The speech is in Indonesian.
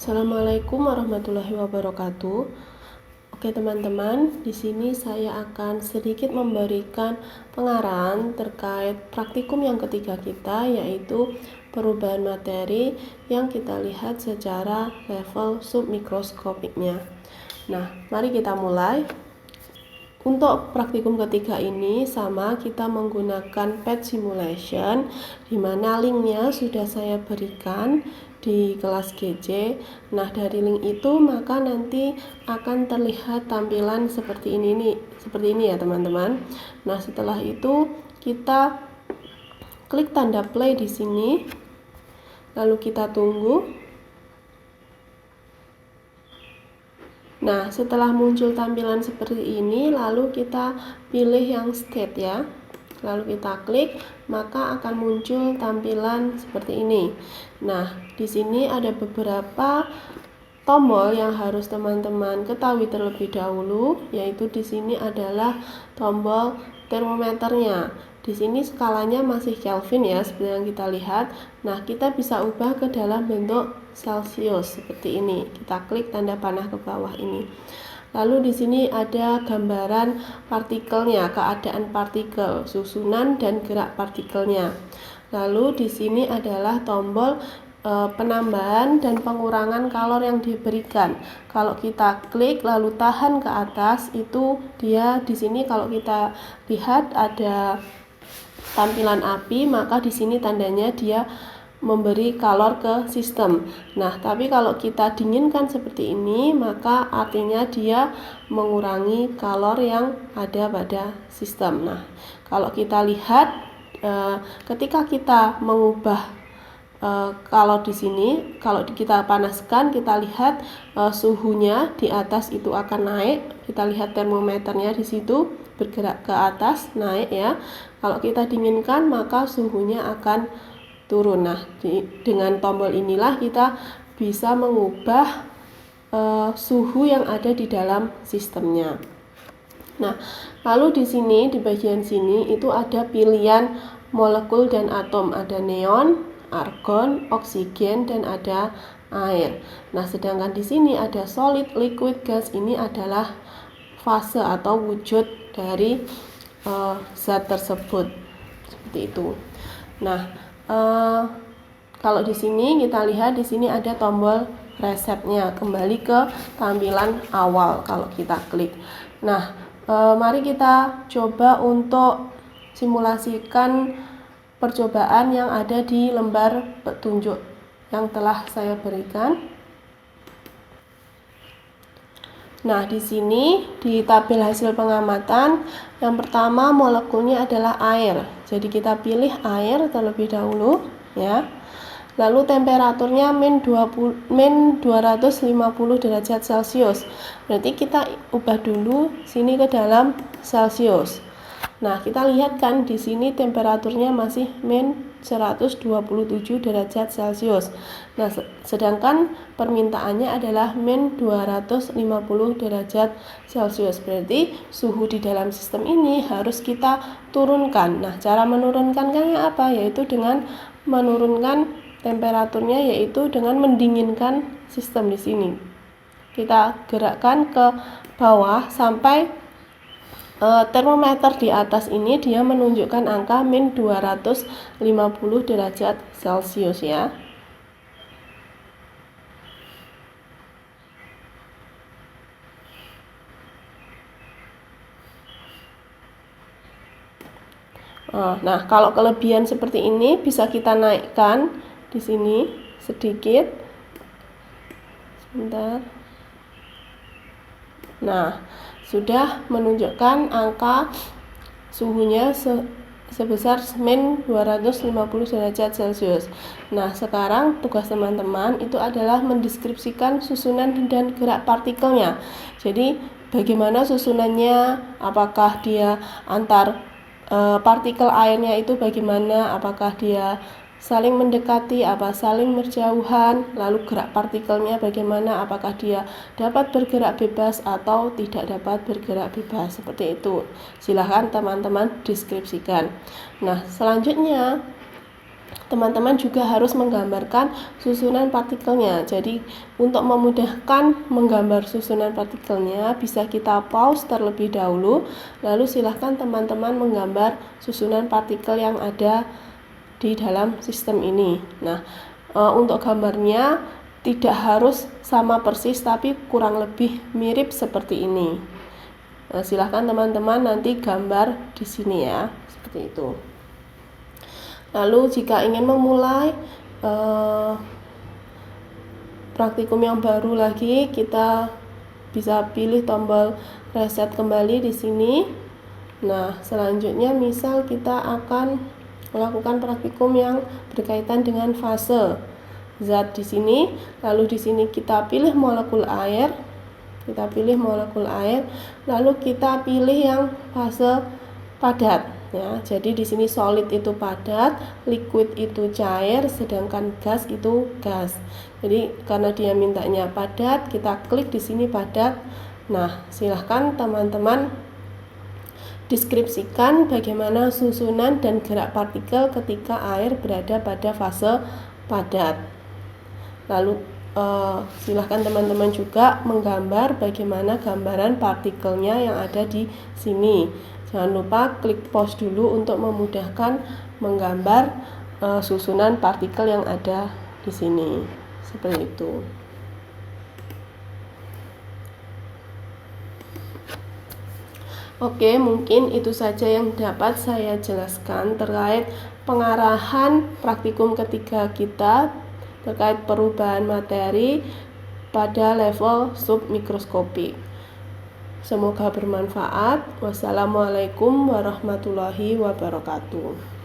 Assalamualaikum warahmatullahi wabarakatuh. Oke teman-teman, di sini saya akan sedikit memberikan pengarahan terkait praktikum yang ketiga kita, yaitu perubahan materi yang kita lihat secara level submikroskopiknya. Nah, mari kita mulai. Untuk praktikum ketiga ini sama, kita menggunakan PET simulation, di mana linknya sudah saya berikan di kelas GC. Nah, dari link itu maka nanti akan terlihat tampilan seperti ini ya teman-teman. Nah, setelah itu kita klik tanda play di sini, lalu kita tunggu. Nah, setelah muncul tampilan seperti ini, lalu kita pilih yang state ya. Lalu kita klik, maka akan muncul tampilan seperti ini. Nah, di sini ada beberapa tombol yang harus teman-teman ketahui terlebih dahulu, yaitu di sini adalah tombol termometernya. Di sini skalanya masih Kelvin ya, seperti yang kita lihat. Nah, kita bisa ubah ke dalam bentuk Celsius seperti ini. Kita klik tanda panah ke bawah ini. Lalu di sini ada gambaran partikelnya, keadaan partikel, susunan dan gerak partikelnya. Lalu di sini adalah tombol penambahan dan pengurangan kalor yang diberikan. Kalau kita klik lalu tahan ke atas, itu dia di sini kalau kita lihat ada tampilan api, maka di sini tandanya dia memberi kalor ke sistem. Nah, tapi kalau kita dinginkan seperti ini, maka artinya dia mengurangi kalor yang ada pada sistem. Nah, kalau kita lihat ketika kita mengubah kalau di sini, kalau kita panaskan, kita lihat suhunya di atas itu akan naik. Kita lihat termometernya di situ bergerak ke atas, naik ya. Kalau kita dinginkan, maka suhunya akan turun. Nah, dengan tombol inilah kita bisa mengubah suhu yang ada di dalam sistemnya. Nah, lalu di sini, di bagian sini itu ada pilihan molekul dan atom, ada neon, argon, oksigen, dan ada air. Nah, sedangkan di sini ada solid, liquid, gas. Ini adalah fase atau wujud dari zat tersebut, seperti itu. Nah, kalau di sini kita lihat, di sini ada tombol resepnya, kembali ke tampilan awal kalau kita klik. Nah, mari kita coba untuk simulasikan percobaan yang ada di lembar petunjuk yang telah saya berikan. Nah, di sini di tabel hasil pengamatan, yang pertama molekulnya adalah air. Jadi kita pilih air terlebih dahulu ya. Lalu temperaturnya min 250 derajat Celcius. Berarti kita ubah dulu sini ke dalam Celcius. Nah, kita lihat kan di sini temperaturnya masih min 127 derajat Celcius. Nah, sedangkan permintaannya adalah min 250 derajat Celcius. Berarti suhu di dalam sistem ini harus kita turunkan. Nah, cara menurunkannya apa? Yaitu dengan menurunkan temperaturnya, yaitu dengan mendinginkan sistem di sini. Kita gerakkan ke bawah sampai termometer di atas ini dia menunjukkan angka min 250 derajat Celcius ya. Nah, kalau kelebihan seperti ini bisa kita naikkan di sini sedikit. Sebentar. Nah, sudah menunjukkan angka suhunya sebesar min 250 derajat Celcius. Nah, sekarang tugas teman-teman itu adalah mendeskripsikan susunan dan gerak partikelnya. Jadi, bagaimana susunannya, apakah dia antar partikel airnya itu bagaimana, apakah dia saling mendekati, apa saling berjauhan, lalu gerak partikelnya bagaimana, apakah dia dapat bergerak bebas atau tidak dapat bergerak bebas, seperti itu. Silahkan teman-teman deskripsikan. Nah, selanjutnya teman-teman juga harus menggambarkan susunan partikelnya. Jadi untuk memudahkan menggambar susunan partikelnya, bisa kita pause terlebih dahulu, lalu silahkan teman-teman menggambar susunan partikel yang ada di dalam sistem ini. Nah, untuk gambarnya tidak harus sama persis, tapi kurang lebih mirip seperti ini. Nah, silahkan teman-teman nanti gambar di sini ya, seperti itu. Lalu jika ingin memulai praktikum yang baru lagi, kita bisa pilih tombol reset kembali di sini. Nah, selanjutnya misal kita akan melakukan praktikum yang berkaitan dengan fase zat di sini. Lalu di sini kita pilih molekul air. Lalu kita pilih yang fase padat. Ya, jadi di sini solid itu padat, liquid itu cair, sedangkan gas itu gas. Jadi karena dia mintanya padat, kita klik di sini padat. Nah, silahkan teman-teman deskripsikan bagaimana susunan dan gerak partikel ketika air berada pada fase padat. Lalu silahkan teman-teman juga menggambar bagaimana gambaran partikelnya yang ada di sini. Jangan lupa klik pause dulu untuk memudahkan menggambar susunan partikel yang ada di sini. Seperti itu. Oke, mungkin itu saja yang dapat saya jelaskan terkait pengarahan praktikum ketiga kita terkait perubahan materi pada level submikroskopik. Semoga bermanfaat. Wassalamualaikum warahmatullahi wabarakatuh.